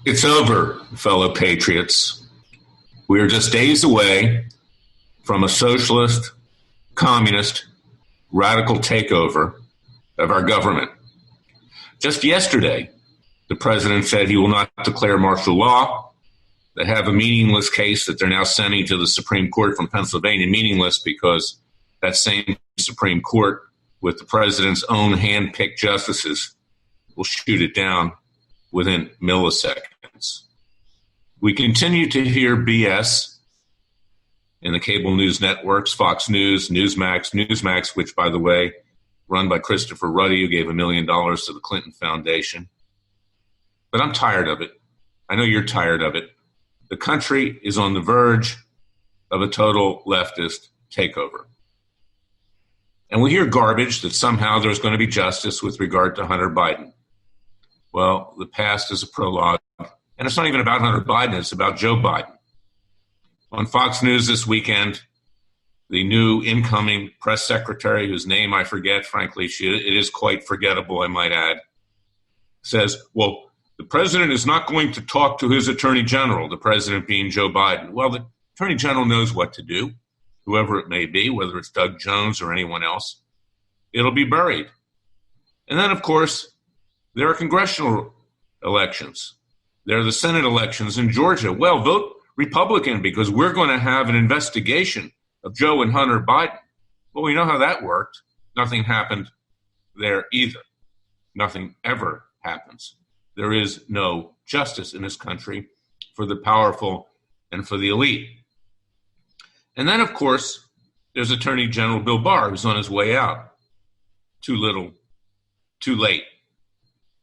It's over, fellow patriots. We are just days away from a socialist, communist, radical takeover of our government. Just yesterday, the president said he will not declare martial law. They have a meaningless case that they're now sending to the Supreme Court from Pennsylvania. Meaningless because that same Supreme Court, with the president's own hand-picked justices, will shoot it down within milliseconds. We continue to hear BS in the cable news networks, Fox News, Newsmax, which, by the way, run by Christopher Ruddy, who gave $1 million to the Clinton Foundation. But I'm tired of it. I know you're tired of it. The country is on the verge of a total leftist takeover. And we hear garbage that somehow there's going to be justice with regard to Hunter Biden. Well, the past is a prologue. And it's not even about Hunter Biden, it's about Joe Biden. On Fox News this weekend, the new incoming press secretary, whose name I forget, frankly, it is quite forgettable, I might add, says, well, the president is not going to talk to his attorney general, the president being Joe Biden. Well, the attorney general knows what to do, whoever it may be, whether it's Doug Jones or anyone else. It'll be buried. And then, of course, there are congressional elections. There are the Senate elections in Georgia. Well, vote Republican because we're going to have an investigation of Joe and Hunter Biden. Well, we know how that worked. Nothing happened there either. Nothing ever happens. There is no justice in this country for the powerful and for the elite. And then, of course, there's Attorney General Bill Barr, who's on his way out. Too little, too late.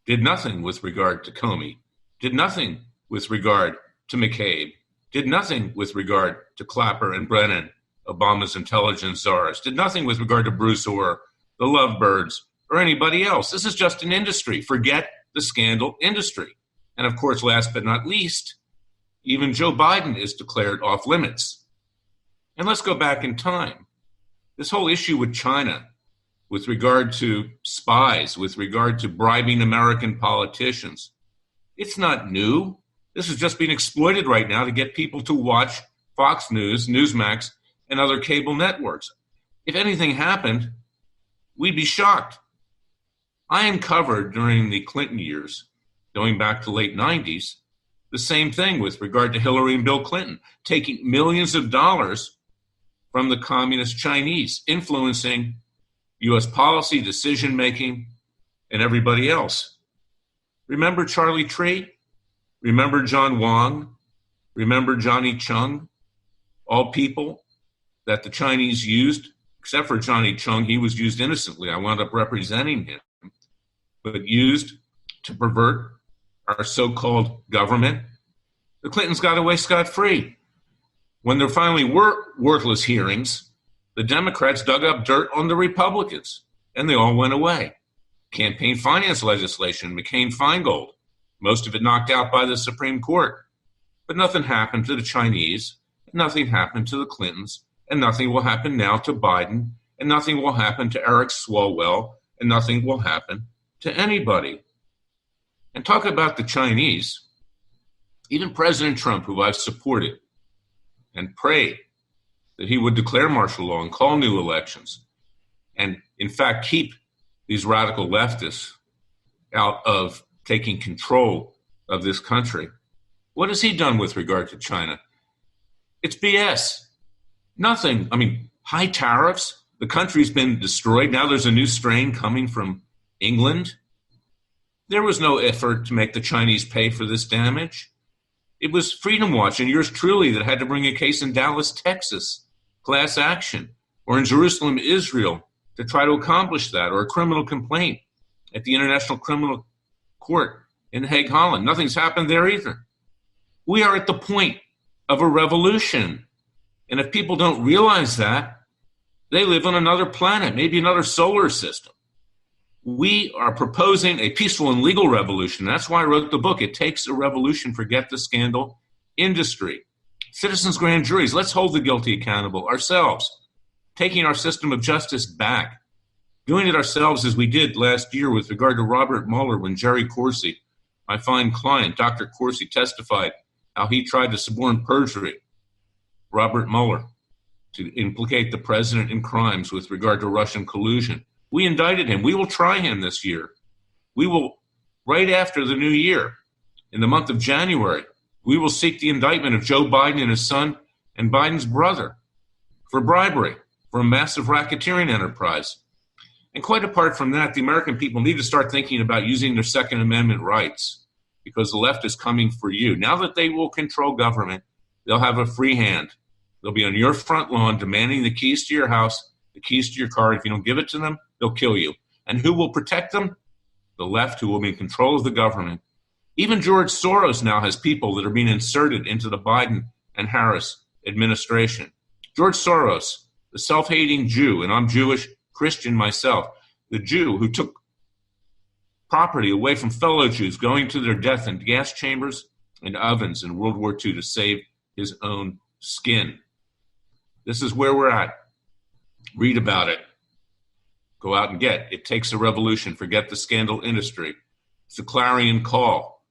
Did nothing with regard to Comey. Did nothing with regard to McCabe. Did nothing with regard to Clapper and Brennan, Obama's intelligence czars. Did nothing with regard to Bruce Orr, the Lovebirds, or anybody else. This is just an industry. Forget the scandal industry. And of course, last but not least, even Joe Biden is declared off limits. And let's go back in time. This whole issue with China, with regard to spies, with regard to bribing American politicians, it's not new. This is just being exploited right now to get people to watch Fox News, Newsmax, and other cable networks. If anything happened, we'd be shocked. I uncovered during the Clinton years, going back to late 90s, the same thing with regard to Hillary and Bill Clinton, taking millions of dollars from the communist Chinese, influencing U.S. policy, decision-making, and everybody else. Remember Charlie Tree? Remember John Wang? Remember Johnny Chung? All people that the Chinese used, except for Johnny Chung, he was used innocently. I wound up representing him, but used to pervert our so-called government. The Clintons got away scot-free. When there finally were worthless hearings, the Democrats dug up dirt on the Republicans, and they all went away. Campaign finance legislation, McCain-Feingold, most of it knocked out by the Supreme Court. But nothing happened to the Chinese, nothing happened to the Clintons, and nothing will happen now to Biden, and nothing will happen to Eric Swalwell, and nothing will happen to anybody. And talk about the Chinese, even President Trump, who I've supported and prayed that he would declare martial law and call new elections, and in fact keep these radical leftists out of taking control of this country. What has he done with regard to China? It's BS. Nothing. I mean, high tariffs. The country's been destroyed. Now there's a new strain coming from England. There was no effort to make the Chinese pay for this damage. It was Freedom Watch and yours truly that had to bring a case in Dallas, Texas, class action, or in Jerusalem, Israel, to try to accomplish that, or a criminal complaint at the International Criminal Court in Hague, Holland. Nothing's happened there either. We are at the point of a revolution. And if people don't realize that, they live on another planet, maybe another solar system. We are proposing a peaceful and legal revolution. That's why I wrote the book. It takes a revolution, forget the scandal industry. Citizens' grand juries, let's hold the guilty accountable ourselves. Taking our system of justice back, doing it ourselves as we did last year with regard to Robert Mueller when Jerry Corsi My fine client, Dr. Corsi, testified how he tried to suborn perjury Robert Mueller to implicate the president in crimes with regard to Russian collusion. We indicted him. We will try him this year. We will, right after the new year, in the month of January, we will seek the indictment of Joe Biden and his son and Biden's brother for bribery, for a massive racketeering enterprise. And quite apart from that, the American people need to start thinking about using their Second Amendment rights, because the left is coming for you. Now that they will control government, they'll have a free hand. They'll be on your front lawn demanding the keys to your house, the keys to your car. If you don't give it to them, they'll kill you. And who will protect them? The left, who will be in control of the government. Even George Soros now has people that are being inserted into the Biden and Harris administration. George Soros, the self-hating Jew, and I'm Jewish, Christian myself, the Jew who took property away from fellow Jews, going to their death in gas chambers and ovens in World War II to save his own skin. This is where we're at. Read about it. Go out and get It Takes a Revolution. Forget the scandal industry. It's a clarion call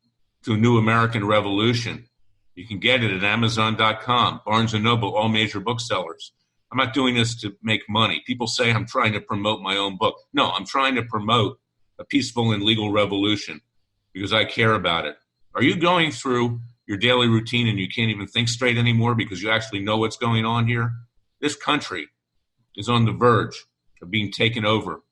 to a new American revolution. You can get it at Amazon.com, Barnes & Noble, all major booksellers. I'm not doing this to make money. People say I'm trying to promote my own book. No, I'm trying to promote a peaceful and legal revolution because I care about it. Are you going through your daily routine and you can't even think straight anymore because you actually know what's going on here? This country is on the verge of being taken over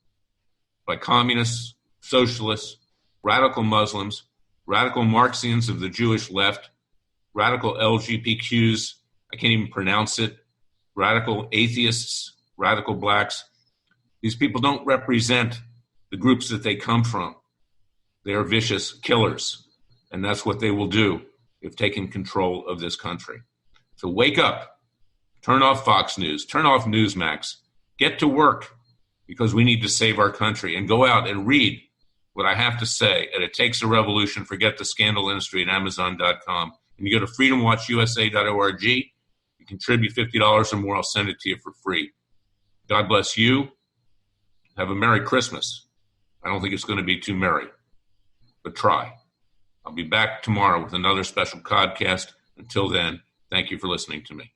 by communists, socialists, radical Muslims, radical Marxians of the Jewish left, radical LGBTQs, I can't even pronounce it, radical atheists, radical blacks. These people don't represent the groups that they come from. They are vicious killers, and that's what they will do if taken control of this country. So wake up, turn off Fox News, turn off Newsmax, get to work, because we need to save our country, and go out and read what I have to say at It Takes a Revolution. Forget the scandal industry at Amazon.com. And you go to freedomwatchusa.org. You contribute $50 or more. I'll send it to you for free. God bless you. Have a Merry Christmas. I don't think it's going to be too merry, but try. I'll be back tomorrow with another special podcast. Until then, thank you for listening to me.